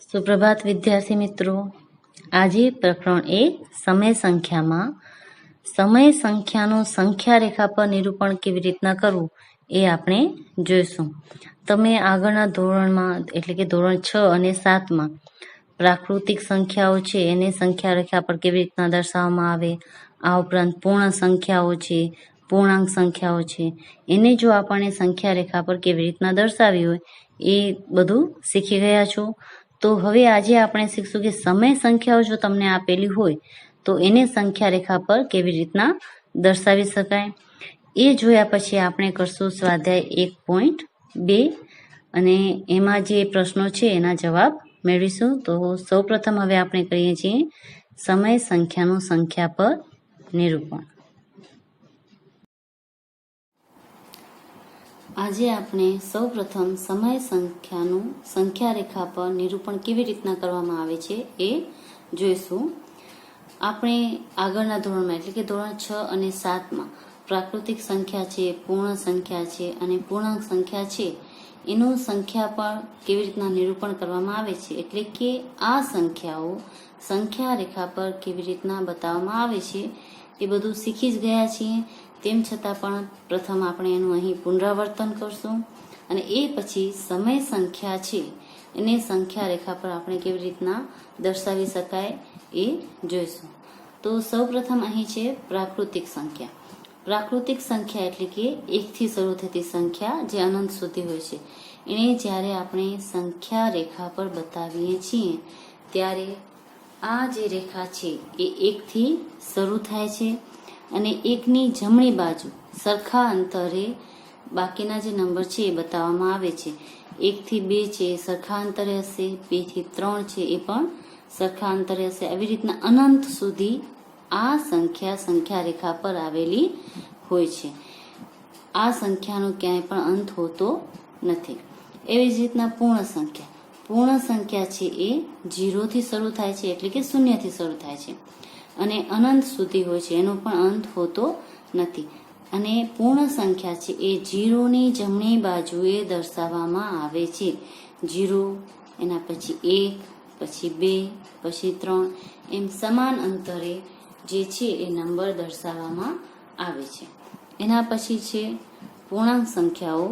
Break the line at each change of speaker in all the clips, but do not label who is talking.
સુપ્રભાત વિદ્યાર્થી મિત્રો, આજે પ્રકરણ 1 સમય સંખ્યામાં સમય સંખ્યાનું સંખ્યા રેખા પર નિરૂપણ કેવી રીતના કરવું એ આપણે જોઈશું. તમે આગળના ધોરણમાં એટલે કે ધોરણ 6 અને 7માં પ્રાકૃતિક સંખ્યાઓ છે એને સંખ્યા રેખા પર કેવી રીતના દર્શાવવામાં આવે, આ ઉપરાંત પૂર્ણ સંખ્યાઓ છે, પૂર્ણાંક સંખ્યાઓ છે, એને જો આપણને સંખ્યા રેખા પર કેવી રીતના દર્શાવી હોય એ બધું શીખી ગયા છો. તો હવે આજે આપણે શીખશું કે સમય સંખ્યાઓ જો તમને આપેલી હોય તો એને સંખ્યા રેખા પર કેવી રીતના દર્શાવી શકાય. એ જોયા પછી આપણે કરશું સ્વાધ્યાય 1.2 અને એમાં જે પ્રશ્નો છે એના જવાબ મેળવીશું. તો સૌપ્રથમ હવે આપણે કરીએ છીએ સમય સંખ્યાનું સંખ્યા પર નિરૂપણ. આજે આપણે સૌપ્રથમ સમય સંખ્યાનું સંખ્યા રેખા પર નિરૂપણ કેવી રીતના કરવામાં આવે છે એ જોઈશું. આપણે આગળના ધોરણમાં એટલે કે ધોરણ 6 અને 7માં પ્રાકૃતિક સંખ્યા છે, પૂર્ણ સંખ્યા છે અને પૂર્ણાંક સંખ્યા છે એનું સંખ્યા પર કેવી રીતના નિરૂપણ કરવામાં આવે છે એટલે કે આ સંખ્યાઓ સંખ્યા રેખા પર કેવી રીતના બતાવવામાં આવે છે એ બધું શીખી જ ગયા છીએ. તેમ છતાં પણ પ્રથમ આપણે એનું અહીં પુનરાવર્તન કરશું અને એ પછી સમય સંખ્યા છે એને સંખ્યા રેખા પર આપણે કેવી રીતના દર્શાવી શકાય એ જોઈશું. તો સૌપ્રથમ અહીં છે પ્રાકૃતિક સંખ્યા. પ્રાકૃતિક સંખ્યા એટલે કે 1 થી શરૂ થતી સંખ્યા જે અનંત સુધી હોય છે એને જ્યારે આપણે સંખ્યા રેખા પર બતાવીએ છીએ ત્યારે આ જે રેખા છે એ 1 થી શરૂ થાય છે અને 1ની જમણી બાજુ સરખા અંતરે બાકીના જે નંબર છે એ બતાવવામાં આવે છે. 1 થી 2 છે એ સરખા અંતરે હશે, 2 થી 3 છે એ પણ સરખા અંતરે હશે. આવી રીતના અનંત સુધી આ સંખ્યા સંખ્યા રેખા પર આવેલી હોય છે. આ સંખ્યાનો ક્યાંય પણ અંત હોતો નથી. એવી જ રીતના પૂર્ણ સંખ્યા. પૂર્ણ સંખ્યા છે એ 0 થી શરૂ થાય છે એટલે કે 0 થી શરૂ થાય છે અને અનંત સુધી હોય છે, એનો પણ અંત હોતો નથી. અને પૂર્ણ સંખ્યા છે એ 0ની જમણી બાજુએ દર્શાવવામાં આવે છે. 0 એના પછી 1 પછી 2 પછી 3 એમ સમાન અંતરે જે છે એ નંબર દર્શાવવામાં આવે છે. એના પછી છે પૂર્ણાંક સંખ્યાઓ.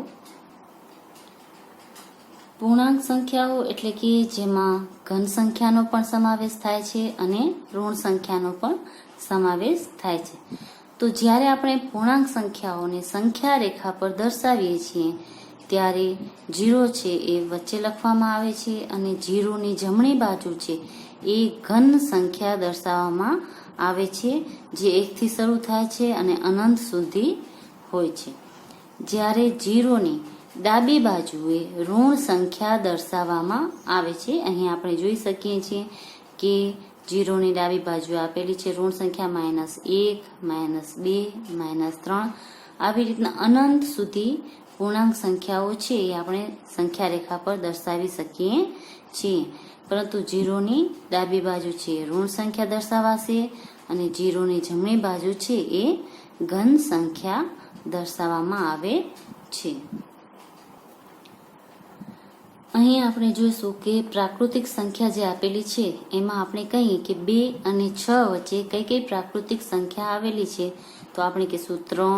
પૂર્ણાંક સંખ્યાઓ એટલે કે જેમાં ઘન સંખ્યાનો પણ સમાવેશ થાય છે અને ઋણ સંખ્યાનો પણ સમાવેશ થાય છે. તો જ્યારે આપણે પૂર્ણાંક સંખ્યાઓને સંખ્યા રેખા પર દર્શાવીએ છીએ ત્યારે 0 છે એ વચ્ચે લખવામાં આવે છે અને 0ની જમણી બાજુ છે એ ઘન સંખ્યા દર્શાવવામાં આવે છે જે 1 થી શરૂ થાય છે અને અનંત સુધી હોય છે. જ્યારે 0ની ડાબી બાજુએ ઋણ સંખ્યા દર્શાવવામાં આવે છે. અહીં આપણે જોઈ શકીએ છીએ કે 0ની ડાબી બાજુએ આપેલી છે ઋણ સંખ્યા -1, -2, -3. આવી રીતના અનંત સુધી પૂર્ણાંક સંખ્યાઓ છે એ આપણે સંખ્યા રેખા પર દર્શાવી શકીએ છીએ. પરંતુ 0ની ડાબી બાજુ છે ઋણ સંખ્યા દર્શાવાશે અને 0ની જમણી બાજુ છે એ ઘન સંખ્યા દર્શાવવામાં આવે છે. અહીં આપણે જોઈશું કે પ્રાકૃતિક સંખ્યા જે આપેલી છે એમાં આપણે કહીએ કે 2 અને 6 વચ્ચે કઈ કઈ પ્રાકૃતિક સંખ્યા આવેલી છે તો આપણે કહીશું 3,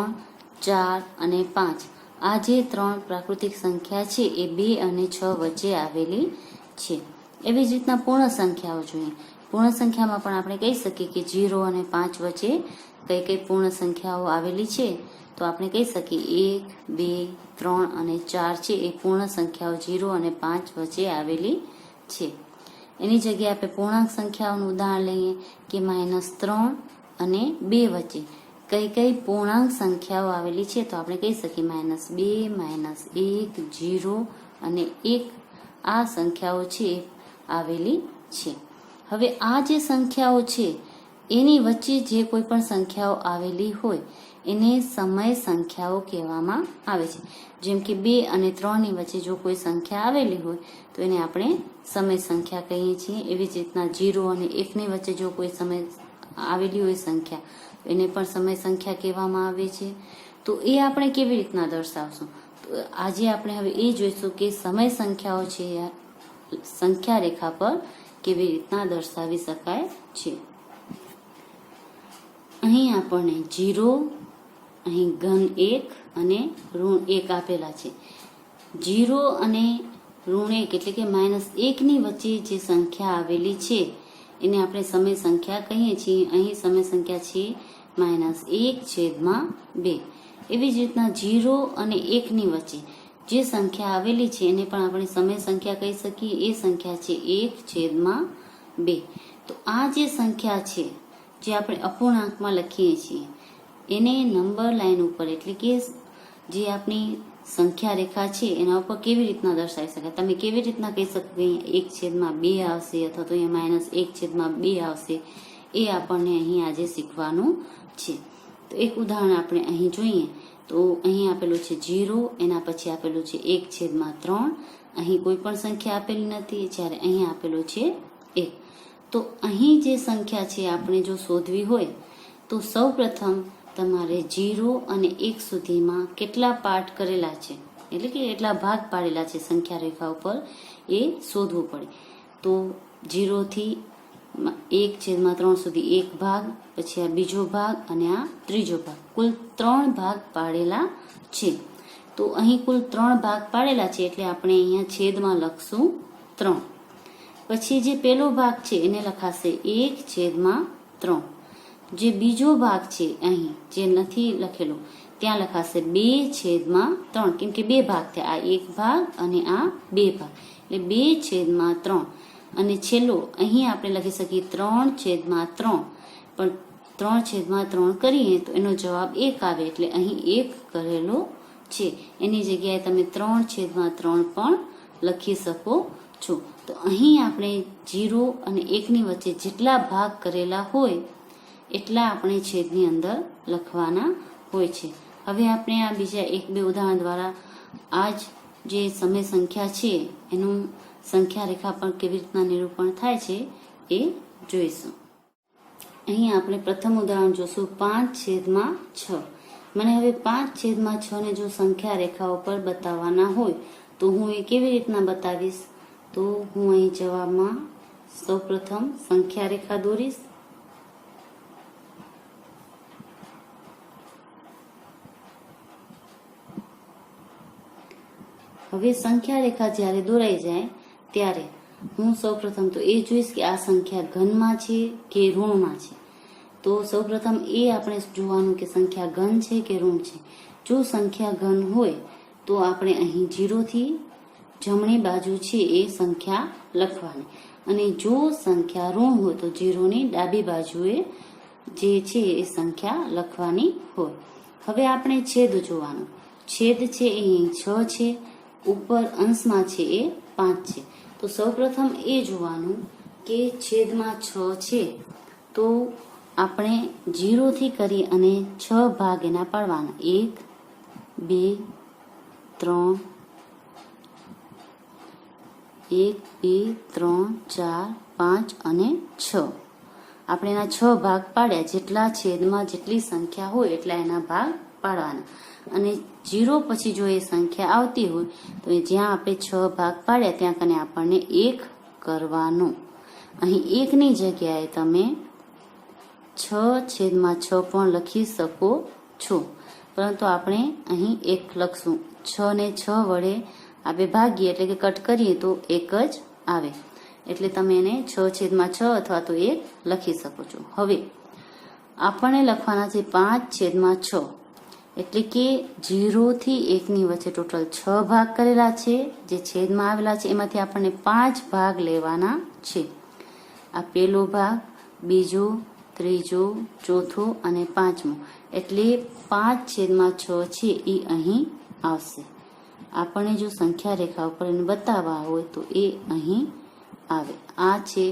4 અને 5. આ જે 3 પ્રાકૃતિક સંખ્યા છે એ 2 અને 6 વચ્ચે આવેલી છે. એવી જ રીતના પૂર્ણ સંખ્યાઓ જોઈએ. પૂર્ણ સંખ્યામાં પણ આપણે કહી શકીએ કે 0 અને 5 વચ્ચે કઈ કઈ પૂર્ણ સંખ્યાઓ આવેલી છે તો આપણે કહી શકીએ 1, 2, 3 અને 4 છે એ પૂર્ણ સંખ્યાઓ 0 અને 5 વચ્ચે આવેલી છે. એની જગ્યાએ આપણે પૂર્ણાંક સંખ્યાઓનું ઉદાહરણ લઈએ કે -3 અને 2 વચ્ચે કઈ કઈ પૂર્ણાંક સંખ્યાઓ આવેલી છે તો આપણે કહી શકીએ -2, -1, 0 અને 1 આ સંખ્યાઓ છે આવેલી છે. હવે આ જે સંખ્યાઓ છે એની વચ્ચે જે કોઈ પણ સંખ્યાઓ આવેલી હોય એને સમય સંખ્યાઓ કહેવામાં આવે છે. જેમ કે 2 અને 3ની વચ્ચે જો કોઈ સંખ્યા આવેલી હોય તો એને આપણે સમય સંખ્યા કહીએ છીએ. એવી જ રીતના 0 અને 1ની વચ્ચે જો કોઈ સમય આવેલી હોય સંખ્યા તો એને પણ સમય સંખ્યા કહેવામાં આવે છે. તો એ આપણે કેવી રીતના દર્શાવશું તો આજે આપણે હવે એ જોઈશું કે સમય સંખ્યાઓ છે સંખ્યા રેખા પર કેવી રીતના દર્શાવી શકાય છે. અહીં આપણને 0, અહીં ઘન 1 અને ઋણ 1 આપેલા છે. 0 અને ઋણ 1 એટલે કે -1 ની વચ્ચે જે સંખ્યા આવેલી છે એને આપણે સમય સંખ્યા કહીએ છીએ. અહીં સમય સંખ્યા છે -1/2. એવી જ રીતના 0 અને 1 ની વચ્ચે જે સંખ્યા આવેલી છે એને પણ આપણે સમય સંખ્યા કહી શકીએ. એ સંખ્યા છે 1/2. તો આ જે સંખ્યા છે જે આપણે અપૂર્ણાંકમાં લખીએ છીએ એને નંબર લાઈન ઉપર એટલે કે જે આપણી સંખ્યા રેખા છે એના ઉપર કેવી રીતના દર્શાવી શકાય. તમે કેવી રીતના કહી શકો કે અહીંયા 1/2 આવશે અથવા તો અહીંયા -1/2 આવશે, એ આપણને અહીં આજે શીખવાનું છે. તો એક ઉદાહરણ આપણે અહીં જોઈએ તો અહીં આપેલું છે 0, એના પછી આપેલું છે 1/3. અહીં કોઈ પણ સંખ્યા આપેલી નથી, જ્યારે અહીં આપેલું છે 1. તો અહીં જે સંખ્યા છે આપણે જો શોધવી હોય તો સૌ પ્રથમ તમારે 0 અને 1 સુધીમાં કેટલા પાર્ટ કરેલા છે એટલે કે કેટલા ભાગ પાડેલા છે સંખ્યા રેખા ઉપર એ શોધવું પડે. તો 0 થી 1/3 સુધી એક ભાગ, પછી આ બીજો ભાગ અને આ ત્રીજો ભાગ, કુલ 3 ભાગ પાડેલા છે. તો અહીં કુલ 3 ભાગ પાડેલા છે એટલે આપણે અહીંયા છેદમાં લખશું 3. પછી જે પહેલો ભાગ છે એને લખાશે 1/3. જે બીજો ભાગ છે અહીં જે નથી લખેલો ત્યાં લખાશે 2/3, કેમ કે 2 ભાગ થયા, આ 1 ભાગ અને આ 2 ભાગ એટલે 2/3. અને છેલ્લો અહીં આપણે લખી શકીએ 3/3, પણ 3/3 કરીએ તો એનો જવાબ 1 આવે એટલે અહીં 1 કરેલો છે. એની જગ્યાએ તમે 3/3 પણ લખી શકો છો. તો અહીં આપણે 0 અને 1 ની વચ્ચે જેટલા ભાગ કરેલા હોય એટલા આપણે છેદની અંદર લખવાના હોય છે. હવે આપણે આ બીજા 1-2 ઉદાહરણ દ્વારા આ જે સમય સંખ્યા છે એનું સંખ્યા રેખા પર કેવી રીતના નિરૂપણ થાય છે એ જોઈશું. અહીં આપણે પ્રથમ ઉદાહરણ જોશું 5/6. મને હવે 5/6 ને જો સંખ્યા રેખા ઉપર બતાવવાના હોય તો હું એ કેવી રીતના બતાવીશ? તો હું અહીં જવાબમાં સૌપ્રથમ સંખ્યા રેખા દોરીશ. હવે સંખ્યા રેખા જ્યારે દોરાઈ જાય ત્યારે હું સૌપ્રથમ તો એ જોઈશ કે આ સંખ્યા ઘનમાં છે કે ઋણમાં છે. તો સૌપ્રથમ એ આપણે જોવાનું કે સંખ્યા ઘન છે કે ઋણ છે. જો સંખ્યા ઘન હોય તો આપણે અહીં 0 થી જમણી બાજુ છે એ સંખ્યા લખવાની, અને જો સંખ્યા ઋણ હોય તો 0 ની ડાબી બાજુએ જે છે એ સંખ્યા લખવાની હોય. હવે આપણે છેદ જોવાનું. છેદ છે એ અહીં 6 છે, ઉપર અંશમાં છે એ 5 છે. તો સૌપ્રથમ એ જોવાનું કે છેદમાં 6 છે તો આપણે 0 થી કરી અને 6 ભાગ એના પાડવાના. 1, 2, 3, 1, 2, 3, 4, 5 અને 6. આપણે એના 6 ભાગ પાડ્યા. જેટલા છેદમાં જેટલી સંખ્યા હોય એટલા એના ભાગ પાડવાના. અને 0 પછી જો એ સંખ્યા આવતી હોય તો જ્યાં આપણે 6 ભાગ પાડ્યા ત્યાં કને આપણને 1 કરવાનો. અહીં 1 ની જગ્યાએ તમે 6/6 પણ લખી શકો છો, પરંતુ આપણે અહીં 1 લખશું. 6 ને 6 વડે આપણે ભાગીએ એટલે કે કટ કરીએ તો 1 જ આવે, એટલે તમે એને 6/6 અથવા તો 1 લખી શકો છો. હવે આપણને લખવાના છે 5/6, એટલે કે 0 થી 1 ની વચ્ચે ટોટલ 6 ભાગ કરેલા છે જે છેદમાં આવેલા છે. એમાંથી આપણને 5 ભાગ લેવાના છે. આ પહેલો ભાગ, બીજો, ત્રીજો, ચોથો અને પાંચમો, એટલે 5/6 છે એ અહીં આવશે. આપણને જો સંખ્યા રેખા ઉપર એને બતાવવા હોય તો એ અહીં આવે. આ છે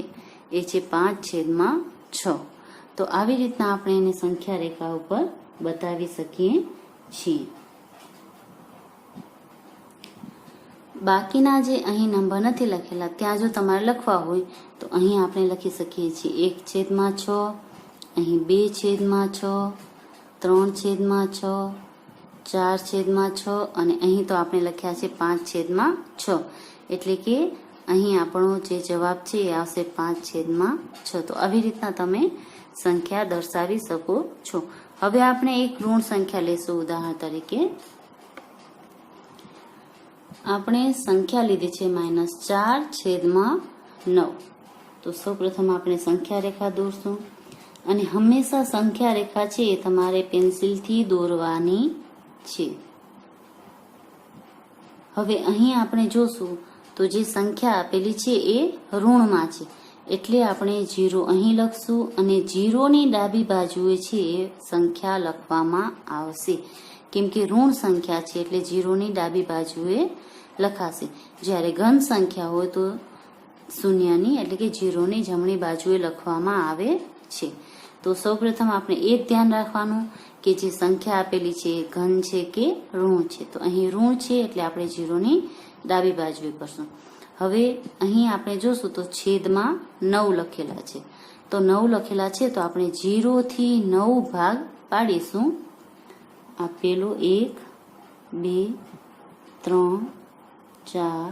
એ છે 5/6. તો આવી રીતના આપણે એને સંખ્યા રેખા ઉપર બતાવી શકીએ છીએ. બાકીના જે અહીં નંબર નથી લખેલા ત્યાં જો તમારે લખવા હોય તો અહીં આપણે લખી શકીએ છીએ 1/6, અહીં 2/6, 3/6, 4/6 અને અહીં તો આપણે લખ્યા છે 5/6, એટલે કે અહીં આપણો જે જવાબ છે એ આવશે 5/6. તો આવી રીતના તમે સંખ્યા દર્શાવી શકો છો. હવે આપણે એક ઋણ સંખ્યા લેશું. ઉદાહરણ તરીકે આપણે સંખ્યા લીધી છે -4/9. તો સૌપ્રથમ આપણે સંખ્યા રેખા દોરશું અને હંમેશા સંખ્યા રેખા છે એ તમારે પેન્સિલથી દોરવાની છે. હવે અહીં આપણે જોશું તો જે સંખ્યા આપેલી છે એ ઋણમાં છે, એટલે આપણે 0 અહીં લખશું અને 0ની ડાબી બાજુએ છે એ સંખ્યા લખવામાં આવશે, કેમ કે ઋણ સંખ્યા છે એટલે 0ની ડાબી બાજુએ લખાશે. જ્યારે ઘન સંખ્યા હોય તો શૂન્યની એટલે કે 0ની જમણી બાજુએ લખવામાં આવે છે. તો સૌપ્રથમ આપણે એ ધ્યાન રાખવાનું કે જે સંખ્યા આપેલી છે એ ઘન છે કે ઋણ છે. તો અહીં ઋણ છે એટલે આપણે 0ની ડાબી બાજુએ કરશું. હવે અહીં આપણે જોશું તો છેદમાં 9 લખેલા છે. તો 9 લખેલા છે તો આપણે 0 થી 9 ભાગ પાડીશું. આ પેલો 1 2 3 4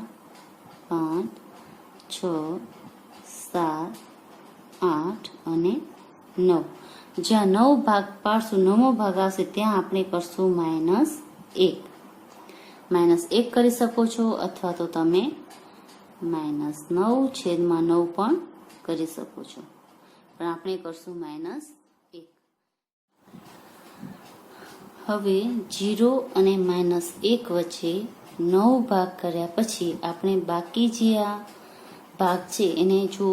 5 6 7 8 અને 9. જ્યાં 9 ભાગ પાડશું, 9મો ભાગ આવશે ત્યાં આપણે કરશું -1. -1 કરી શકો છો અથવા તો તમે -9/9 પણ કરી શકો છો, પણ આપણે કરશું -1. હવે 0 અને -1 વચ્ચે 9 ભાગ કર્યા પછી આપણે બાકી જે આ ભાગ છે એને જો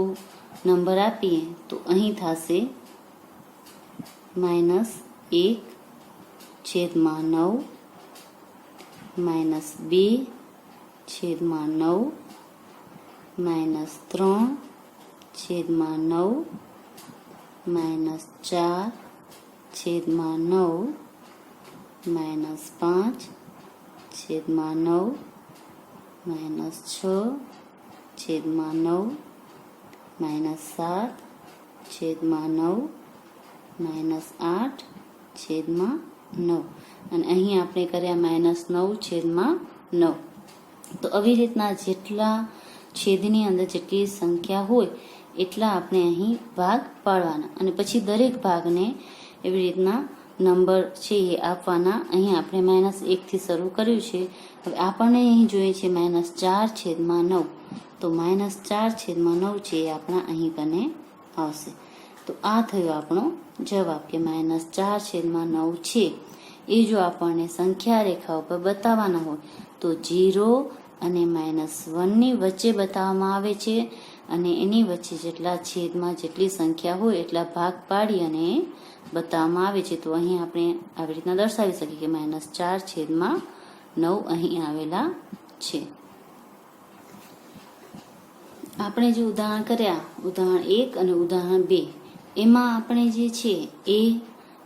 નંબર આપીએ તો અહીં થશે -1/9 -2/9 -3/9 -4/9 -5/9 -6/9 -7/9 -8/9 અને અહીં આપણે કર્યા -9/9. તો આવી રીતના જેટલા છેદની અંદર જેટલી સંખ્યા હોય એટલા આપણે અહીં ભાગ પાડવાના અને પછી દરેક ભાગને એવી રીતના નંબર છે એ આપવાના. અહીં આપણે -1 થી શરૂ કર્યું છે. હવે આપણને અહીં જોઈએ છે -4/9. તો -4/9 છે એ આપણા અહીં કને આવશે. તો આ થયો આપણો જવાબ કે -4/9 છે. એ જો આપણને સંખ્યા રેખા ઉપર બતાવવાના હોય તો 0 અને -1ની વચ્ચે બતાવવામાં આવે છે અને એની વચ્ચે જેટલા છેદમાં જેટલી સંખ્યા હોય એટલા ભાગ પાડી અને બતાવવામાં આવે છે. તો અહીં આપણે આવી રીતના દર્શાવી શકીએ કે -4/9 અહીં આવેલા છે. આપણે જે ઉદાહરણ કર્યા, ઉદાહરણ 1 અને ઉદાહરણ 2, એમાં આપણે જે છે એ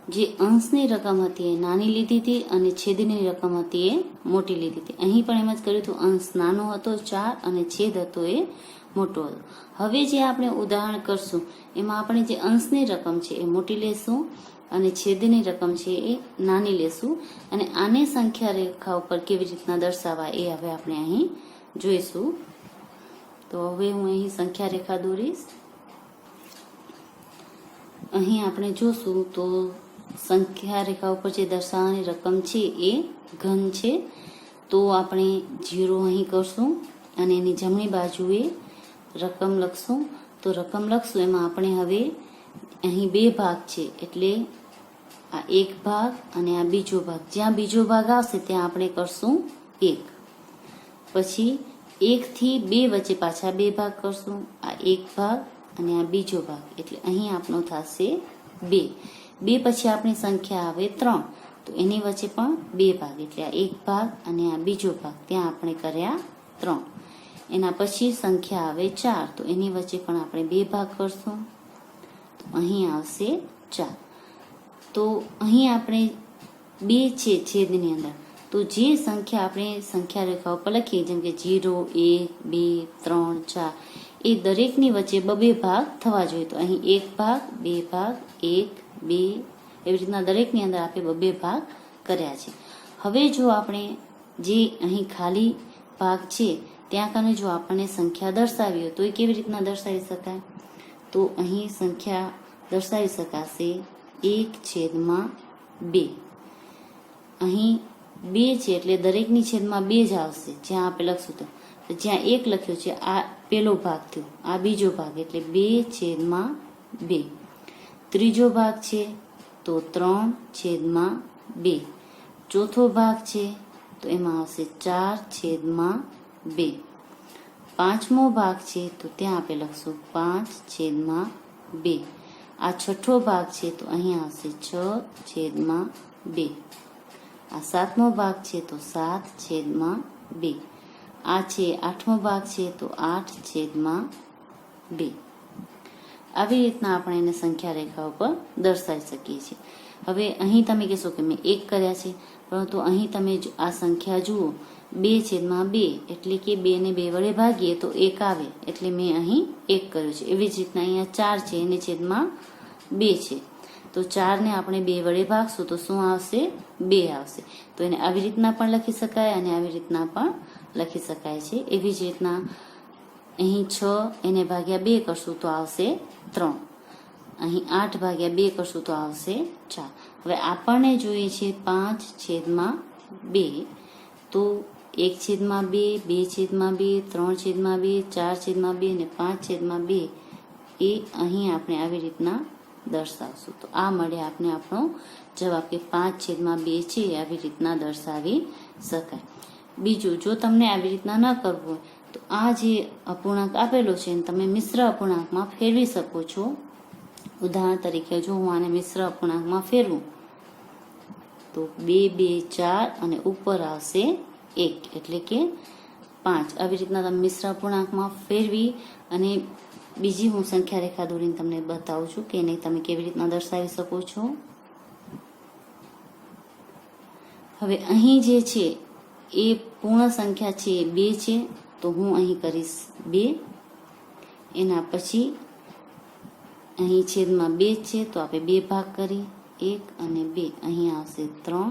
જે અંશની રકમ હતી એ નાની લીધી હતી અને છેદની રકમ હતી એ મોટી લીધી હતી. અહીં પણ એમ જ કર્યું હતું, અંશ નાનો હતો 4 અને છેદ હતો એ મોટો હતો. હવે જે આપણે ઉદાહરણ કરશું એમાં આપણે જે અંશની રકમ છે એ મોટી લેશું અને છેદની રકમ છે એ નાની લેશું અને આને સંખ્યા રેખા ઉપર કેવી રીતના દર્શાવવા એ હવે આપણે અહીં જોઈશું. તો હવે હું અહીં સંખ્યા રેખા દોરીશ. અહીં આપણે જોશું તો સંખ્યા રેખા ઉપર જે દર્શાવવાની રકમ છે એ ઘન છે. તો આપણે 0 અહીં કરશું અને એની જમણી બાજુએ રકમ લખશું. તો રકમ લખશું એમાં આપણે હવે અહીં 2 ભાગ છે એટલે આ એક ભાગ અને આ બીજો ભાગ. જ્યાં બીજો ભાગ આવશે ત્યાં આપણે કરશું 1. પછી 1 થી 2 વચ્ચે પાછા 2 ભાગ કરશું. આ એક ભાગ અને આ બીજો ભાગ એટલે અહીં આપણો થશે 2. 2 પછી આપણી સંખ્યા આવે 3. તો એની વચ્ચે પણ 2 ભાગ એટલે આ એક ભાગ અને આ બીજો ભાગ ત્યાં આપણે કર્યા 3. એના પછી સંખ્યા આવે 4. તો એની વચ્ચે પણ આપણે 2 ભાગ કરશું. તો અહીં આવશે 4. તો અહીં આપણે 2 છે છેદની અંદર. તો જે સંખ્યા આપણે સંખ્યા રેખા ઉપર લખીએ જેમ કે 0, 1, 2, 3, 4 એ દરેકની વચ્ચે 2 ભાગ થવા જોઈએ. તો અહીં 1 ભાગ, 2 ભાગ, 1, 2 એવી રીતના દરેકની અંદર આપણે 2 ભાગ કર્યા છે. હવે જો આપણે જે અહીં ખાલી ભાગ છે ત્યાં કને જો આપણને સંખ્યા દર્શાવી હોય તો એ કેવી રીતના દર્શાવી શકાય? તો અહીં સંખ્યા દર્શાવી શકાશે 1/2. અહીં 2 છે એટલે દરેકની છેદમાં 2 જ આવશે. જ્યાં આપણે લખશું તો જ્યાં 1 લખ્યો છે આ પહેલો ભાગ થયો, આ બીજો ભાગ એટલે 2/2. ત્રીજો ભાગ છે તો 3/2. ચોથો ભાગ છે તો એમાં આવશે 4/2. પાંચમો ભાગ છે તો ત્યાં આપણે લખશું 5/2. આ છઠ્ઠો ભાગ છે તો અહીં આવશે 6/2. આ સાતમો ભાગ છે તો 7/2. આ છે આઠમો ભાગ છે તો 8/2. આવી રીતના આપણે એને સંખ્યા રેખા ઉપર દર્શાવી શકીએ છીએ. હવે અહીં તમે કહેશો કે મેં 1 કર્યા છે, પરંતુ અહીં તમે આ સંખ્યા જુઓ 2/2 એટલે કે 2 ને 2 વડે ભાગીએ તો 1 આવે, એટલે મેં અહીં 1 કર્યો છે. એવી જ રીતના અહીંયા 4 છે એને છેદમાં 2 છે, તો 4 ને આપણે 2 વડે ભાગશું તો શું આવશે? 2 આવશે. તો એને આવી રીતના પણ લખી શકાય અને આવી રીતના પણ લખી શકાય છે. એવી જ રીતના અહીં 6 એને ભાગ્યા 2 કરશું તો આવશે 3. અહીં 8 ભાગ્યા 2 કરશું તો આવશે 4. હવે આપણને જોઈએ છે 5/2, તો 1/2, 2/2, 3/2, 4/2 અને 5/2 એ અહીં આપણે આવી રીતના દર્શાવશું. તો આ મળે આપણે આપણો જવાબ કે 5/2 છે એ આવી રીતના દર્શાવી શકાય. બીજું, જો તમને આવી રીતના ન કરવું હોય તો આ જે અપૂર્ણાંક આપેલો છે તમે મિશ્ર અપૂર્ણાંકમાં ફેરવી શકો છો. ઉદાહરણ તરીકે જો હું આને મિશ્ર અપૂર્ણાંકમાં ફેરવું તો 2, 2, 4 અને ઉપર આવશે 1 એટલે કે 5. આવી રીતના તમે મિશ્ર અપૂર્ણાંકમાં ફેરવી અને બીજી હું સંખ્યા રેખા દોરીને તમને બતાવું છું કે એને તમે કેવી રીતના દર્શાવી શકો છો. હવે અહીં જે છે એ પૂર્ણ સંખ્યા છે એ 2 છે, તો હું અહીં કરીશ 2. એના પછી અહીં છેદમાં 2 છે તો આપણે 2 ભાગ કરી, 1 અને 2. અહીં આવશે 3,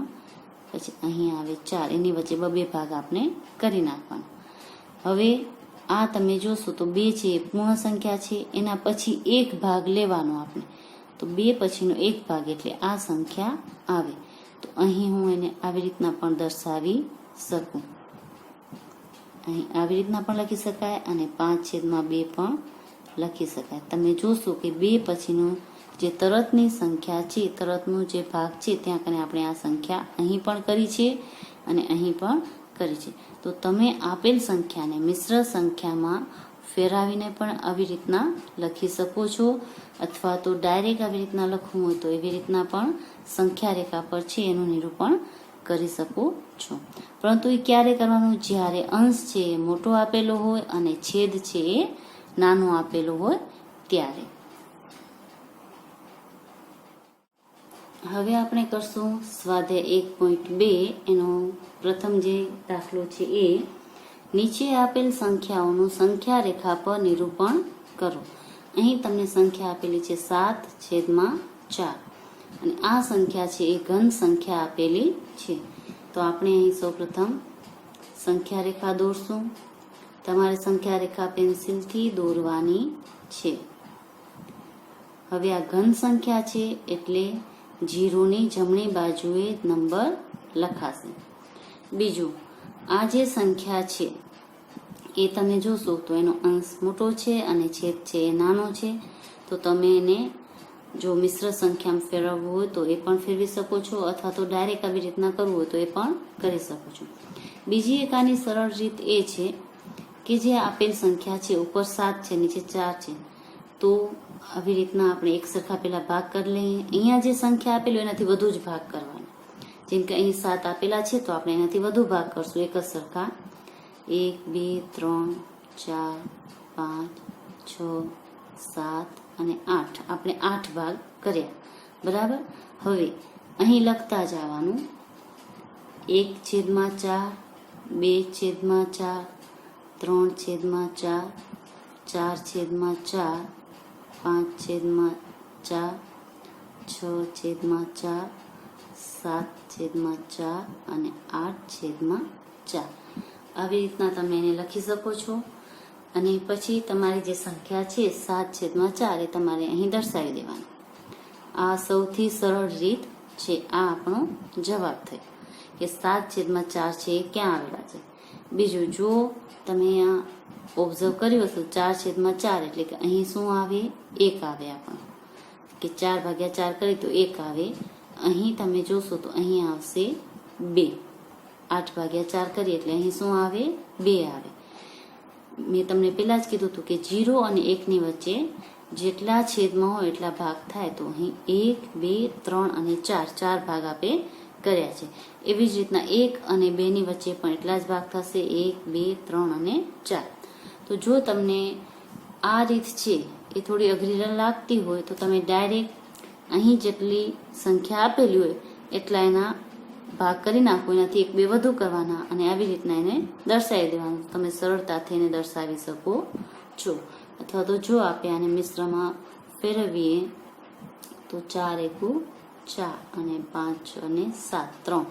પછી અહીં આવે 4. એની વચ્ચે 2 ભાગ આપણે કરી નાખવાના. હવે આ તમે જોશો તો 2 છે એ પૂર્ણ સંખ્યા છે, એના પછી 1 ભાગ લેવાનો આપણે, તો 2 પછીનો 1 ભાગ એટલે આ સંખ્યા આવે. તો અહીં હું એને આવી રીતના પણ દર્શાવી શકું. અહીં આવી રીતના પણ લખી શકાય અને 5/2 પણ લખી શકાય. તમે જોશો કે 2 પછીનો જે તરતની સંખ્યા છે, તરતનો જે ભાગ છે ત્યાં કને આપણે આ સંખ્યા અહીં પણ કરી છે અને અહીં પણ કરી છે. તો તમે આપેલ સંખ્યાને મિશ્ર સંખ્યામાં ફેરવીને પણ આવી રીતના લખી શકો છો, અથવા તો ડાયરેક્ટ આવી રીતના લખવું હોય તો એવી રીતના પણ સંખ્યા રેખા પર છે એનું નિરૂપણ કરી શકો છો. પરંતુ એ ક્યારે કરવાનું? જ્યારે અંશ છે એ મોટો આપેલો હોય અને છેદ છે એ નાનો આપેલો હોય ત્યારે. હવે આપણે કરશું સ્વાધ્યાય 1.2. એનો પ્રથમ જે દાખલો છે એ નીચે આપેલ સંખ્યાઓનું સંખ્યા રેખા પર નિરૂપણ કરો. અહીં તમને સંખ્યા આપેલી છે 7/4 અને આ સંખ્યા છે એ ઘન સંખ્યા આપેલી છે. તો આપણે અહીં સૌપ્રથમ સંખ્યા રેખા દોરશું. તમારે સંખ્યા રેખા પેન્સિલથી દોરવાની છે. હવે આ ઘન સંખ્યા છે એટલે 0ની જમણી બાજુએ નંબર લખાશે. બીજું, આ જે સંખ્યા છે એ તમે જોશો તો એનો અંશ મોટો છે અને છેદ છે એ નાનો છે, તો તમે એને જો મિશ્ર સંખ્યામાં ફેરવવું હોય તો એ પણ ફેરવી શકો છો, અથવા તો ડાયરેક્ટ આવી રીતના કરવું હોય તો એ પણ કરી શકો છો. બીજી એક આની સરળ રીત એ છે કે જે આપેલ સંખ્યા છે ઉપર 7 છે નીચે 4 છે, તો આવી રીતના આપણે એક સરખા પેલા ભાગ કરી લઈએ. અહીંયા જે સંખ્યા આપેલી એનાથી વધુ જ ભાગ કરવાના. જેમ કે અહીં 7 આપેલા છે તો આપણે એનાથી વધુ ભાગ કરશું એક જ સરખા. 1, 2, 3, 4, 5, 6, 7 અને 8. આપણે 8 ભાગ કર્યા, બરાબર. હવે અહીં લખતા જવાનું 1/4, 2/4, 3/4, 4/4, 5/4, 6/4, 7/4 અને 8/4. આવી રીતના તમે એને લખી શકો છો. અને પછી તમારી જે સંખ્યા છે 7/4 એ તમારે અહીં દર્શાવી દેવાનું. આ સૌથી સરળ રીત છે. આ આપણો જવાબ થયો કે 7/4 છે એ ક્યાં આવેલા છે. બીજું, જો તમે આ ઓબ્ઝર્વ કર્યું હશે 4/4 એટલે કે અહીં શું આવે? 1 આવે આપણો, કે 4/4 કરી તો 1 આવે. અહીં તમે જોશો તો અહીં આવશે 2. 8/4 કરીએ એટલે અહીં શું આવે? 2 આવે. મેં તમને પહેલા જ કીધું હતું કે 0 અને 1 ની વચ્ચે જેટલા છેદમાં હોય એટલા ભાગ થાય. તો અહીં 1, 2, 3 અને 4 ચાર ભાગ આપે કર્યા છે. એવી જ રીતના 1 અને 2 ની વચ્ચે પણ એટલા જ ભાગ થશે, 1, 2, 3 અને 4. તો જો તમને આ રીત છે એ થોડી અઘરી લાગતી હોય તો તમે ડાયરેક્ટ અહીં જેટલી સંખ્યા આપેલી હોય એટલા એના ભાગ કરી નાખો, એનાથી 1, 2 વધુ કરવાના અને આવી રીતના એને દર્શાવી દેવાનું. તમે સરળતાથી એને દર્શાવી શકો છો. અથવા તો જો આપણે આને મિશ્રમાં ફેરવીએ તો 4 એકુ 4 અને 5 અને 7 3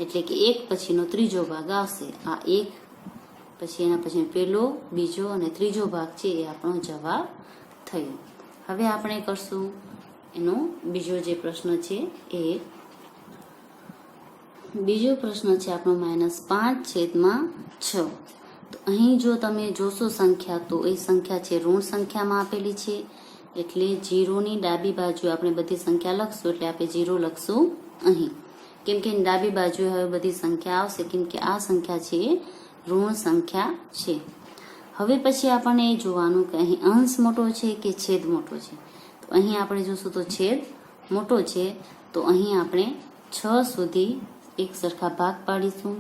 એટલે કે 1 પછીનો ત્રીજો ભાગ આવશે. આ 1 પછી એના પછી પહેલો, બીજો અને ત્રીજો ભાગ છે એ આપણો જવાબ થયો. હવે આપણે કરશું એનો બીજો જે પ્રશ્ન છે એ બીજો પ્રશ્ન છે આપણો -5/6. તો અહીં જો તમે જોશો સંખ્યા તો એ સંખ્યા છે ઋણ સંખ્યામાં આપેલી છે. એટલે 0 ની ડાબી બાજુ આપણે બધી સંખ્યા લખશું એટલે આપણે 0 લખશું અહીં, કેમ કે ડાબી બાજુએ હવે બધી સંખ્યા આવશે, કેમ કે આ સંખ્યા છે એ ઋણ સંખ્યા છે. હવે પછી આપણને એ જોવાનું કે અહીં અંશ મોટો છે કે છેદ મોટો છે. તો અહીં આપણે જોશું તો છેદ મોટો છે. તો અહીં આપણે 6 સુધી એક સરખા ભાગ પાડીશું.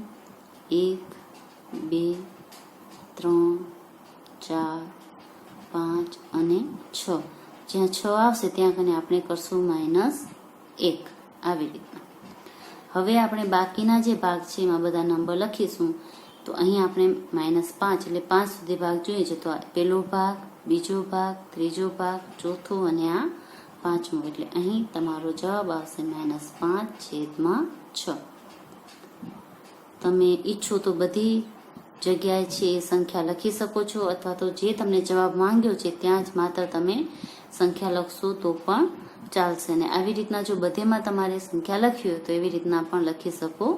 1, 2, 3, 4, 5 અને 6. જ્યાં 6 આવશે ત્યાં કને આપણે કરશું -1 આવી રીતના. હવે આપણે બાકીના જે ભાગ છે એમાં બધા નંબર લખીશું. તો અહીં આપણે -5 એટલે 5 સુધી ભાગ જોઈએ છે. તો પહેલો ભાગ, બીજો ભાગ, ત્રીજો ભાગ, ચોથો અને આ પાંચમો. એટલે અહીં તમારો જવાબ આવશે -5/6. તમે ઈચ્છો તો બધી જગ્યાએ છે એ સંખ્યા લખી શકો છો, અથવા તો જે તમને જવાબ માંગ્યો છે ત્યાં જ માત્ર તમે સંખ્યા લખશો તો પણ ચાલશે. ને આવી રીતના જો બધેમાં તમારે સંખ્યા લખી હોય તો એવી રીતના પણ લખી શકો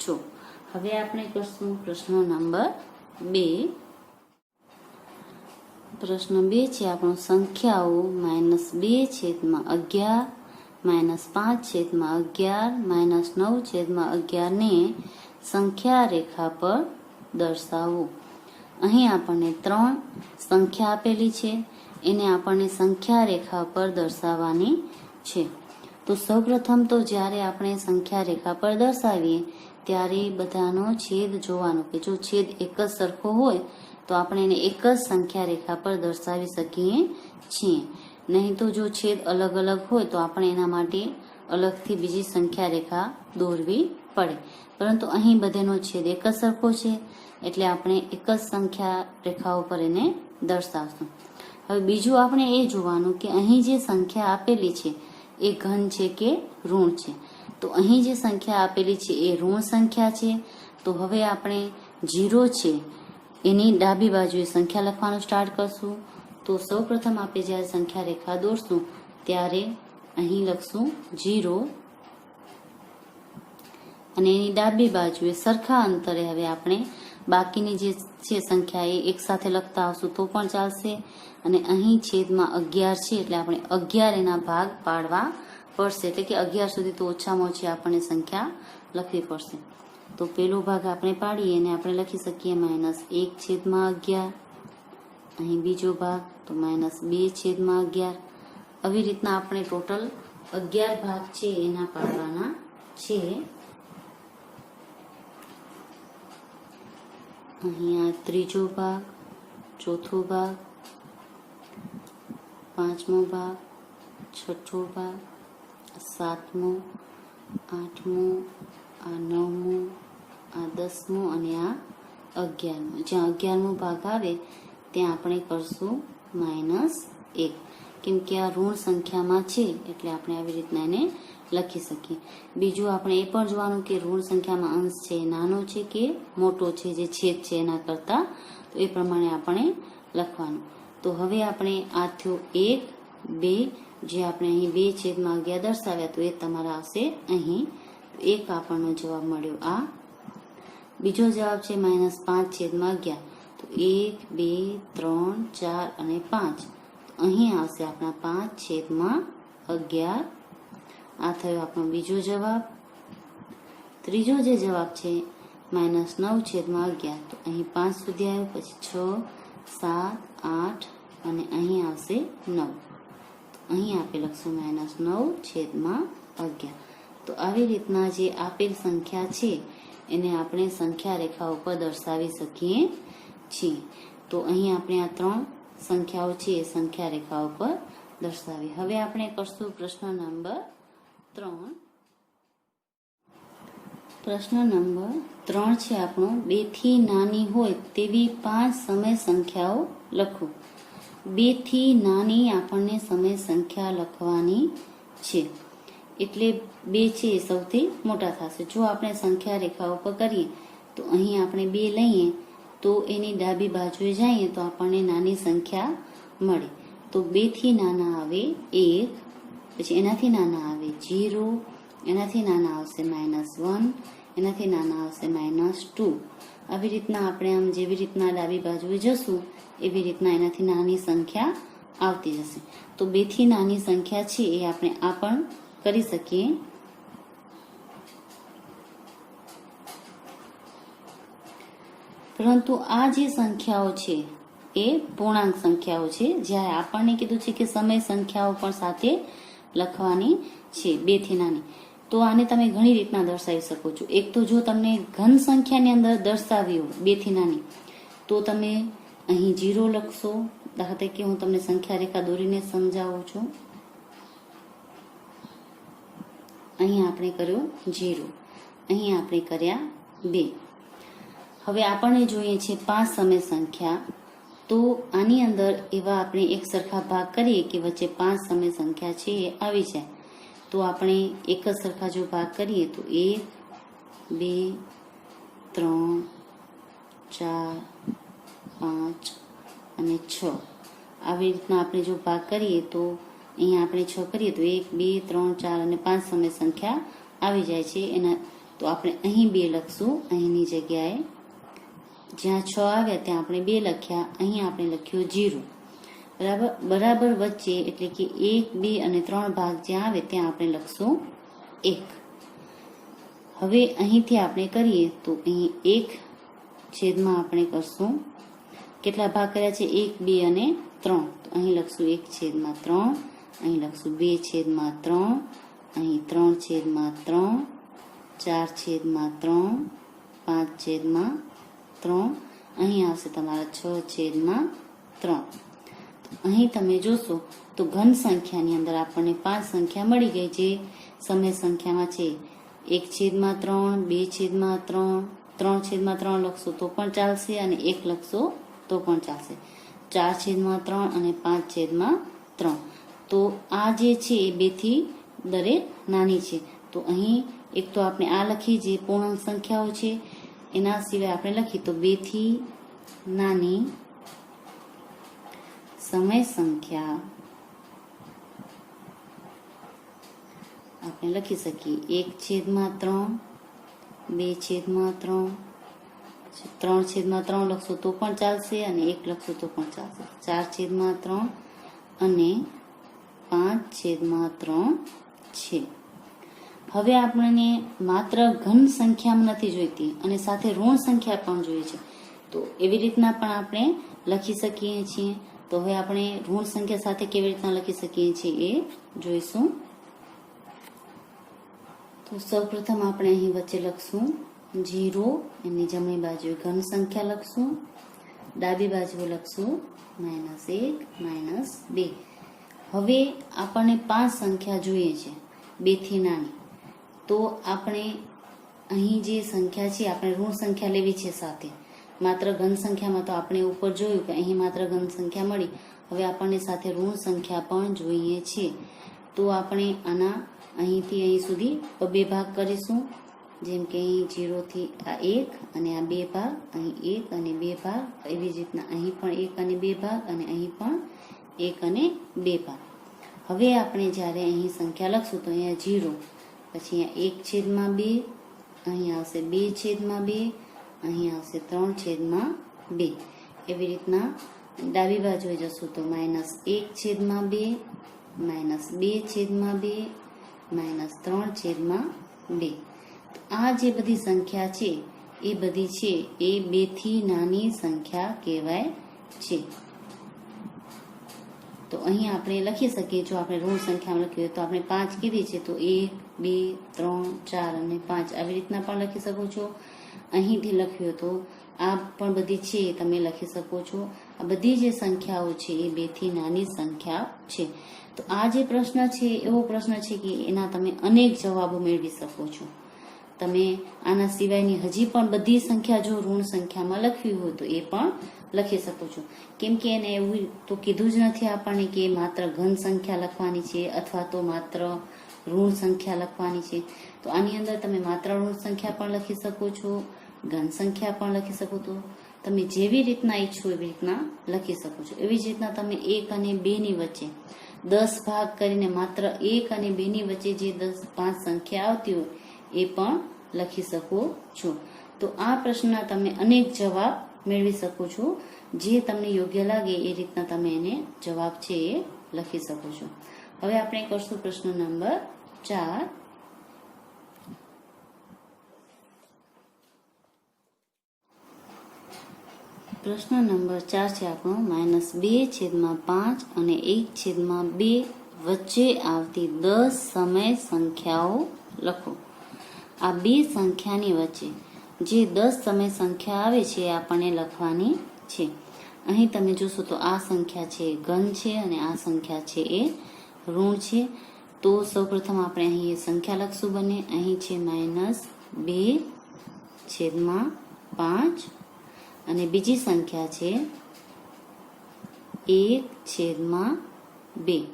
છો. હવે આપણે કરશું પ્રશ્ન નંબર 2. પ્રશ્ન 2 છે આપણો સંખ્યાઓ -2/11, -5/11, -9/11 ને સંખ્યા રેખા પર દર્શાવો. અહીં આપણને 3 સંખ્યા આપેલી છે, એને આપણને સંખ્યા રેખા પર દર્શાવવાની છે. તો સૌપ્રથમ તો જ્યારે આપણે સંખ્યા રેખા પર દર્શાવીએ ત્યારે બધાનો છેદ જોવાનો, કે જો છેદ એક જ સરખો હોય તો આપણે એને એક જ સંખ્યા રેખા પર દર્શાવી શકીએ છીએ. નહીં તો જો છેદ અલગ અલગ હોય તો આપણે એના માટે અલગથી બીજી સંખ્યા રેખા દોરવી પડે. પરંતુ અહીં બધેનો છેદ એક જ સરખો છે એટલે આપણે એક જ સંખ્યા રેખા ઉપર એને દર્શાવશું. હવે બીજું આપણે એ જોવાનું કે અહીં જે સંખ્યા આપેલી છે એ ઘન છે કે ઋણ છે. તો અહીં જે સંખ્યા આપેલી છે એ ઋણ સંખ્યા છે. તો હવે આપણે 0 છે એની ડાબી બાજુએ સંખ્યા લખવાનું સ્ટાર્ટ કરશું. તો સૌપ્રથમ આપણે જ્યારે સંખ્યા રેખા દોરશું ત્યારે અહીં લખશું 0 અને એની ડાબી બાજુએ સરખા અંતરે હવે આપણે બાકીની જે છે સંખ્યા એ એક સાથે લખતા આવશું તો પણ ચાલશે. અને અહીં છેદમાં 11 છે એટલે આપણે 11 એના ભાગ પાડવા પડશે. એટલે કે 11 સુધી તો ઓછામાં ઓછી આપણને સંખ્યા લખવી પડશે. તો પેલો ભાગ આપણે પાડીએ અને આપણે લખી શકીએ -1/11. અહીં બીજો ભાગ તો -2/11. આવી રીતના આપણે ટોટલ 11 ભાગ છે એના પાડવાના છે. અહીંયા ત્રીજો ભાગ, ચોથો ભાગ, પાંચમો ભાગ, છઠ્ઠો ભાગ, સાતમો, આઠમો, આ નવમો, આ 10મો અને આ 11મો. જ્યાં 11મો ભાગ આવે ત્યાં આપણે કરશું -1. 1, કેમ કે આ ઋણ સંખ્યામાં છે એટલે આપણે આવી રીતના એને લખી શકીએ. બીજું આપણે એ પણ જોવાનું કે ઋણ સંખ્યામાં અંશ છે એ નાનો છે કે મોટો છે, જે છેદ છે એના કરતાં, તો એ પ્રમાણે આપણે લખવાનું. તો હવે આપણે આ થયો 1, 2, જે આપણે અહીં 2/11 દર્શાવ્યા, તો એ તમારા આવશે અહીં. 1 આપણનો જવાબ મળ્યો આ. બીજો જવાબ છે -5/11, તો 1, 2, 3, 4 અને 5, તો અહીં આવશે આપણા 5/11. આ થયો આપણો બીજો જવાબ. ત્રીજો જે જવાબ છે -9/11, તો અહીં 5 સુધી આવ્યો, પછી 6, 7, 8 અને અહીં આવશે 9. તો અહીં આપણે લખશું -9/11. તો આવી રીતના જે આપેલ સંખ્યા છે એને આપણે સંખ્યા રેખા ઉપર દર્શાવી શકીએ છીએ. તો અહીં આપણે આ 3 સંખ્યાઓ છે એ સંખ્યા રેખા ઉપર દર્શાવી. હવે આપણે કરશું પ્રશ્ન નંબર 3. પ્રશ્ન નંબર 3 છે આપણો, 2 થી નાની હોય તેવી 5 સમય સંખ્યાઓ લખો. 2 થી નાની આપણને સમય સંખ્યા લખવાની છે, એટલે 2 છે એ સૌથી મોટા થશે. જો આપણે સંખ્યા રેખા ઉપર કરીએ તો અહીં આપણે 2 લઈએ તો એની ડાબી બાજુએ જઈએ તો આપણને નાની સંખ્યા મળે. તો 2 થી નાના આવે 1, પછી એનાથી નાના આવે 0, એનાથી નાના આવશે -1, એનાથી નાના આવશે -2. આવી રીતના આપણે આમ જેવી રીતના ડાબી બાજુએ જશું એવી રીતના એનાથી નાની સંખ્યા આવતી જશે. તો 2 થી નાની સંખ્યા છે એ આપણે આ પણ કરી શકીએ. પરંતુ આ જે સંખ્યાઓ છે એ પૂર્ણાંક સંખ્યાઓ છે, જ્યારે આપણને કીધું છે કે સમય સંખ્યાઓ પણ સાથે લખવાની છે 2 થી નાની. તો આને તમે ઘણી રીતના દર્શાવી શકો છો. એક તો જો તમને ઘન સંખ્યાની અંદર દર્શાવી હોય 2 થી નાની, તો તમે અહીં 0 લખશો. દાખલા તરીકે હું તમને સંખ્યા રેખા દોરીને સમજાવું છું. અહીં આપણે કર્યો 0, અહીં આપણે કર્યા 2. હવે આપણને જોઈએ છે 5 સમય સંખ્યા, તો આની અંદર એવા આપણે એક સરખા ભાગ કરીએ કે વચ્ચે 5 સમય સંખ્યા છે એ આવી જાય. તો આપણે એક જ સરખા જો ભાગ કરીએ તો 1, 2, 3, 4, 5 અને 6. આવી રીતના આપણે જો ભાગ કરીએ તો અહીંયા આપણે 6 કરીએ તો 1, 2, 3, 4 અને 5 સમય સંખ્યા આવી જાય છે. એના તો આપણે અહીં 2 લખશું. અહીંની જગ્યાએ જ્યાં 6 આવ્યા ત્યાં આપણે 2 લખ્યા, અહીં આપણે લખ્યું 0. બરાબર વચ્ચે એટલે કે 1, 2 અને 3 ભાગ જ્યાં આવે ત્યાં આપણે લખશું 1. હવે અહીંથી આપણે કરીએ તો અહીં 1/, આપણે કરશું કેટલા ભાગ કર્યા છે 1, 2 અને 3, તો અહીં લખશું 1/3, અહીં લખશું 2/3, અહીં 3/3, 4/3, 5/3, અહીં આવશે તમારા 6/3. અહીં તમે જોશો તો ઘન સંખ્યાની અંદર આપણને 5 સંખ્યા મળી ગઈ, જે સમય સંખ્યામાં છે. 1/3, 2/3, 3/3 લખશો તો પણ ચાલશે અને 1 લખશો તો પણ ચાલશે. 4/3 અને 5/3. તો આ જે છે એ 2 થી દરેક નાની છે. તો અહીં એક તો આપણે આ લખી જે પૂર્ણાંક સંખ્યાઓ છે, એના સિવાય આપણે લખી તો 2 થી નાની સમય સંખ્યા આપણે લખી શકીએ. 1/3, 2/3, 3/3 લખશો તો પણ ચાલશે અને 1 લખશો તો પણ ચાલશે. 4/3 અને 5/3 છે. હવે આપણને માત્ર ઘન સંખ્યામાં નથી જોઈતી અને સાથે ઋણ સંખ્યા પણ જોઈએ છે, તો એવી રીતના પણ આપણે લખી શકીએ છીએ. તો હવે આપણે ઋણ સંખ્યા સાથે કેવી રીતના લખી શકીએ છીએ એ જોઈશું. તો સૌપ્રથમ આપણે અહીં વચ્ચે લખશું 0, એની જમણી બાજુએ ઘન સંખ્યા લખશું, ડાબી બાજુએ લખશું -1, -2. હવે આપણને 5 સંખ્યા જોઈએ છે 2 થી નાની, તો આપણે અહીં જે સંખ્યા છે આપણે ઋણ સંખ્યા લેવી છે સાથે. માત્ર ઘન સંખ્યામાં તો આપણે ઉપર જોયું કે અહીં માત્ર ઘન સંખ્યા મળી. હવે આપણને સાથે ઋણ સંખ્યા પણ જોઈએ છે, તો આપણે આના અહીંથી અહીં સુધી બે ભાગ કરીશું. જેમ કે અહીં 0 થી આ 1 અને આ 2 ભાગ, અહીં 1 અને 2 ભાગ, એવી જ રીતના અહીં પણ 1 અને 2 ભાગ અને અહીં પણ 1 અને 2 ભાગ. હવે આપણે જ્યારે અહીં સંખ્યા લખશું તો અહીંયા 0, પછી અહીંયા 1/2, અહીં આવશે 2/2, અહીં આવશે 3/2. એવી રીતના ડાબી બાજુએ જશું તો -1/2, -2/2, -3/2. આ જે બધી સંખ્યા છે એ બધી છે એ 2 થી નાની સંખ્યા કહેવાય છે. તો અહીં આપણે લખી શકીએ, જો આપણે ઋણ સંખ્યામાં લખીએ તો આપણે 5 કીધી છે તો 1, 2, 3, 4 અને 5 આવી રીતના પણ લખી શકો છો. અહીંથી લખ્યું તો આ પણ બધી છે એ તમે લખી શકો છો. આ બધી જે સંખ્યાઓ છે એ 2 થી નાની સંખ્યા છે. તો આ જે પ્રશ્ન છે એવો પ્રશ્ન છે કે એના તમે અનેક જવાબો મેળવી શકો છો. તમે આના સિવાયની હજી પણ બધી સંખ્યા જો ઋણ સંખ્યામાં લખવી હોય તો એ પણ લખી શકો છો. કેમ કે એને એવું તો કીધું જ નથી આપણને કે માત્ર ઘન સંખ્યા લખવાની છે અથવા તો માત્ર ઋણ સંખ્યા લખવાની છે. તો આની અંદર તમે માત્ર ઋણ સંખ્યા પણ લખી શકો છો, ઘન સંખ્યા પણ લખી શકો છો. તમે જેવી રીતના ઈચ્છો એવી રીતના લખી શકો છો. એવી જ રીતના તમે 1 અને 2 ની વચ્ચે 10 ભાગ કરીને માત્ર 1 અને 2 ની વચ્ચે જે 5 સંખ્યા આવતી હોય એ પણ લખી શકો છો. તો આ પ્રશ્નના તમે અનેક જવાબ મેળવી શકો છો. જે તમને યોગ્ય લાગે એ રીતના તમે એને જવાબ છે એ લખી શકો છો. હવે આપણે કરશું પ્રશ્ન નંબર 4. પ્રશ્ન નંબર 4 છે આપણો -2/5 અને 1/2 વચ્ચે આવતી 10 સમય સંખ્યાઓ લખો. આ બે સંખ્યાની વચ્ચે જે 10 સમય સંખ્યા આવે છે એ આપણને લખવાની છે. અહીં તમે જોશો તો આ સંખ્યા છે એ ઘન છે અને આ સંખ્યા છે એ ઋણ છે. તો સૌપ્રથમ આપણે અહીં એ સંખ્યા લખશું બંને. અહીં છે -2/5 અને બીજી સંખ્યા છે 1/2.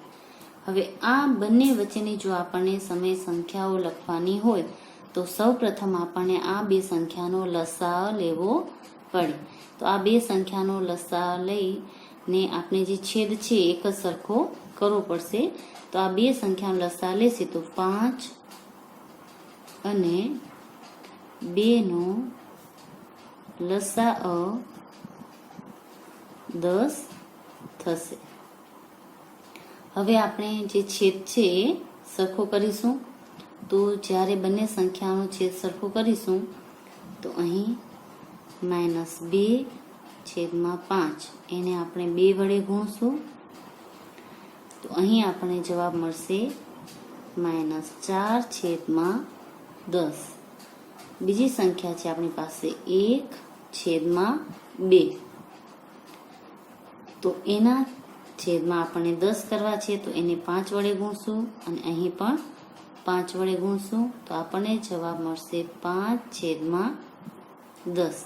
હવે આ બંને વચ્ચેની જો આપણને સમય સંખ્યાઓ લખવાની હોય તો સૌપ્રથમ આપણને આ બે સંખ્યાનો લસાઅ લેવો પડે. તો આ બે સંખ્યાનો લસાઅ લઈને આપણે જે છેદ છે એક જ સરખો કરવો પડશે. તો આ બે સંખ્યાનો લસાઅ લેશે તો 5 અને 2 નો લસાઅ 10 થશે. હવે આપણે જે છેદ છે એ સરખો કરીશું. તો જ્યારે બંને સંખ્યાનો છેદ સરખો કરીશું તો અહીં -2/5 એને આપણે 2 વડે ગુણશું તો અહીં આપણે જવાબ મળશે -4/10. બીજી સંખ્યા છે આપણી પાસે 1/2. તો એના છેદમાં આપણને 10 કરવા છે તો એને 5 વડે ગુણશું અને અહીં પણ 5 વડે ગુણશું તો આપણને જવાબ મળશે 5/10.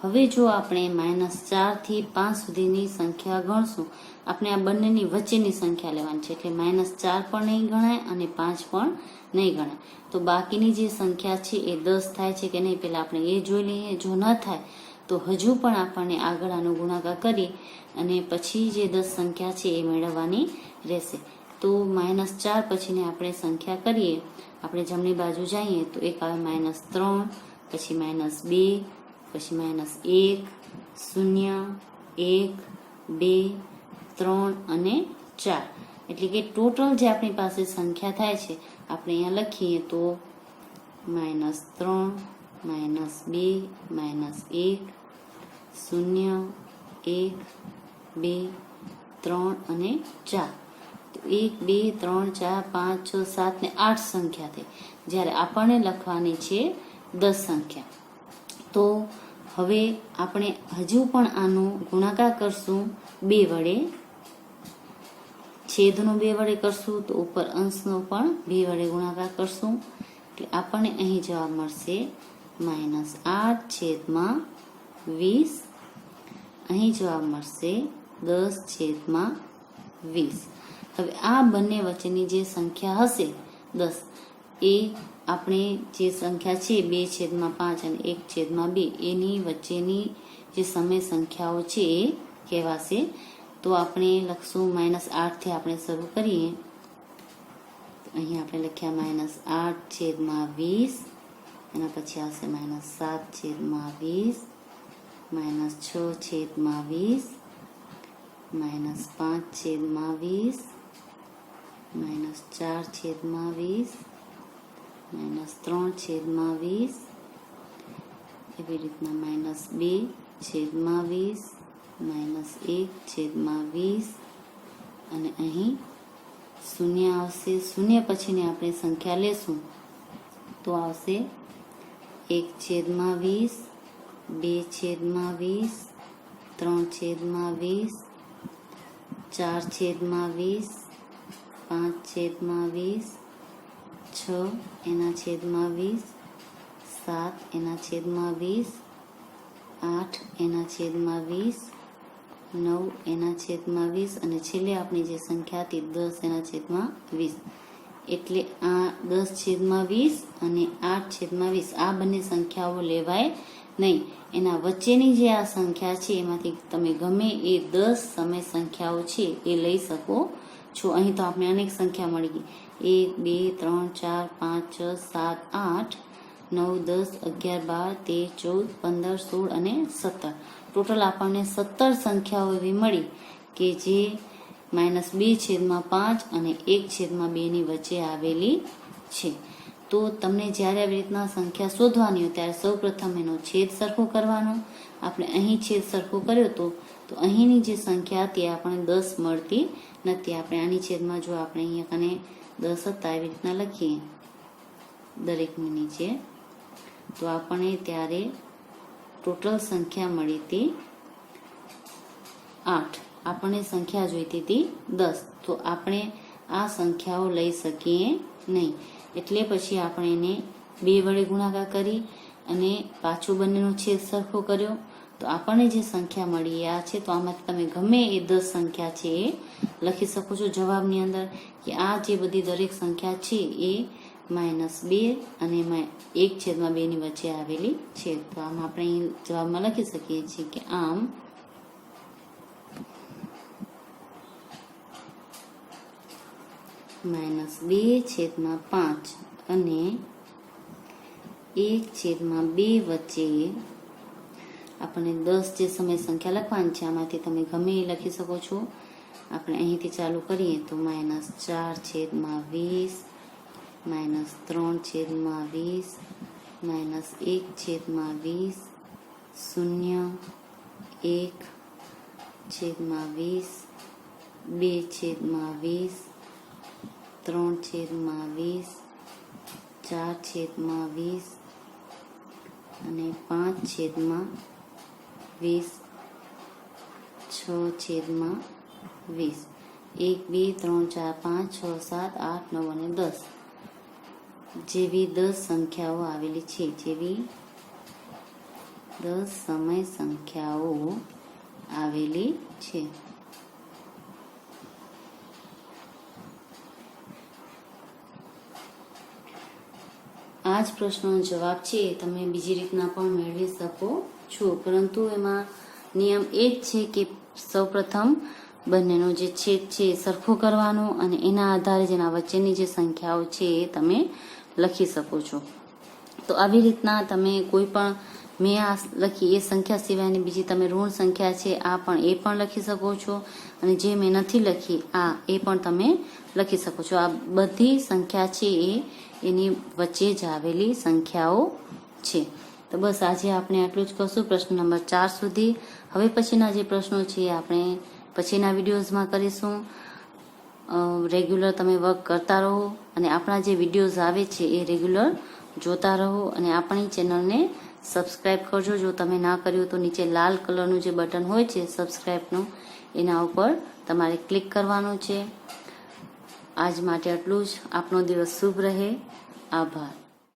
હવે જો આપણે -4 થી 5 સુધીની સંખ્યા ગણશું, આપણે આ બંનેની વચ્ચેની સંખ્યા લેવાની છે. એટલે -4 પણ નહીં ગણાય અને 5 પણ નહીં ગણાય. તો બાકીની જે સંખ્યા છે એ 10 થાય છે કે નહીં પહેલા આપણે એ જોઈ લઈએ. જો ન થાય તો હજુ પણ આપણને આગળ આનો ગુણાકાર કરી અને પછી જે 10 સંખ્યા છે એ મેળવવાની રહેશે. તો -4 પછીને આપણે સંખ્યા કરીએ, આપણે જમણી બાજુ જઈએ તો એક આવે -3, પછી -2, પછી -1, 0, 1, 2, 3 અને 4. એટલે કે ટોટલ જે આપણી પાસે સંખ્યા થાય છે આપણે અહીંયા લખીએ તો -3, -2, -1, 0, 1, 2, 3 અને 4. 1, 2, 3, 4, 5, 6, 7 ને 8 સંખ્યા થઈ. જ્યારે આપણને લખવાની છે 10 સંખ્યા. તો હવે આપણે હજુ પણ આનો ગુણાકાર કરશું 2 વડે. છેદનો 2 વડે કરશું તો ઉપર અંશનો પણ 2 વડે ગુણાકાર કરશું. એટલે આપણને અહીં જવાબ મળશે -8/20. અહીં જવાબ મળશે 10/20. 20. હવે આ બંને વચ્ચેની જે સંખ્યા હશે 10 એ આપણે જે સંખ્યા છે 2/5 અને 1/2 એની વચ્ચેની જે સમય સંખ્યાઓ છે એ કહેવાશે. તો આપણે લખશું -8 થી આપણે શરૂ કરીએ. અહીં આપણે લખ્યા -8/20, એના પછી આવશે -7/20, -6/20, -5/20, -4/20, -3/20, એવી રીતના -2/20, -1/20 અને અહીં શૂન્ય આવશે. શૂન્ય પછીની આપણે સંખ્યા લેશું તો આવશે 1/20, 2/20, 3/20, 4/20, 5/20, 6/20, 7/20, 8/20, 9/20 અને છેલ્લે આપણી જે સંખ્યા હતી 10/20. એટલે આ 10/20 અને 8/20 આ બંને સંખ્યાઓ લેવાય નહીં. એના વચ્ચેની જે આ સંખ્યા છે એમાંથી તમે ગમે એ 10 સમય સંખ્યાઓ છે એ લઈ શકો છો. અહીં તો આપણે અનેક સંખ્યા મળી ગઈ. 1, 2, 3, 4, 5, 6, 7, 8, 9, 10, 11, 12, 13, 14, 15, 16 અને 17. ટોટલ આપણને 17 સંખ્યાઓ એવી મળી કે જે -2/5 અને 1/2 ની વચ્ચે આવેલી છે. તો તમને જ્યારે આવી રીતના સંખ્યા શોધવાની હોય ત્યારે સૌપ્રથમ એનો છેદ સરખો કરવાનો. આપણે અહીં છેદ સરખો કર્યો તો અહીંની જે સંખ્યા હતી આપણને 10 મળતી નથી. આપણે આની છેદમાં જો આપણે અહીંયા કને 10 હતા એવી રીતના લખીએ દરેકની નીચે તો આપણને ત્યારે ટોટલ સંખ્યા મળી હતી 8. આપણને સંખ્યા જોઈતી હતી 10. તો આપણે આ સંખ્યાઓ લઈ શકીએ નહીં. એટલે પછી આપણે એને 2 વડે ગુણાકાર કરી અને પાછો બંનેનો છેદ સરખો કર્યો તો આપણને જે સંખ્યા મળી આ છે. તો આમાંથી તમે ગમે એ 10 સંખ્યા છે એ લખી શકો છો જવાબની અંદર કે આ જે બધી દરેક સંખ્યા છે એ -2 અને 1/2 ની વચ્ચે આવેલી છે. તો આમ આપણે જવાબમાં લખી શકીએ છીએ કે આમ -2/5 અને 1/2 વચ્ચે આપણને 10 જે સમય સંખ્યા લખવાની છે આમાંથી તમે ગમે એ લખી શકો છો. આપણે અહીંથી ચાલુ કરીએ તો -4/20, -3/20, -1/20, 0, 1/20, 2/20, 3/20, 4/20 અને 5/20, 6/20, 1, 2, 3, 4, 5, 6, 7, 8, 9 અને 10 જેવી 10 સંખ્યાઓ આવેલી છે. જેવી 10 સમય સંખ્યાઓ આવેલી છે. આ જ પ્રશ્નનો જવાબ છે તમે બીજી રીતના પણ મેળવી શકો છો, પરંતુ એમાં નિયમ એ જ છે કે સૌપ્રથમ બંનેનો જે છેદ છે એ સરખો કરવાનો અને એના આધારે જેના વચ્ચેની જે સંખ્યાઓ છે એ તમે લખી શકો છો. તો આવી રીતના તમે કોઈ પણ મેં આ લખી એ સંખ્યા સિવાયની બીજી તમે ઋણ સંખ્યા છે આ પણ એ પણ લખી શકો છો અને જે મેં નથી લખી આ એ પણ તમે લખી શકો છો. આ બધી સંખ્યા છે એ એની વચ્ચે જ આવેલી સંખ્યાઓ છે. તો બસ આજે આપણે આટલું જ કરશું પ્રશ્ન નંબર 4 સુધી. હવે પછીના જે પ્રશ્નો છે આપણે પછીના વિડીયોઝમાં કરીશું. રેગ્યુલર તમે વર્ક કરતા રહો અને આપણા જે વિડીયોઝ આવે છે એ રેગ્યુલર જોતા રહો અને આપણી ચેનલને સબસ્ક્રાઇબ કરજો. જો તમે ના કર્યું તો નીચે લાલ કલરનું જે બટન હોય છે સબસ્ક્રાઇબનું એના ઉપર તમારે ક્લિક કરવાનું છે. આજ માટે આટલું જ. આપનો દિવસ શુભ રહે. આભાર.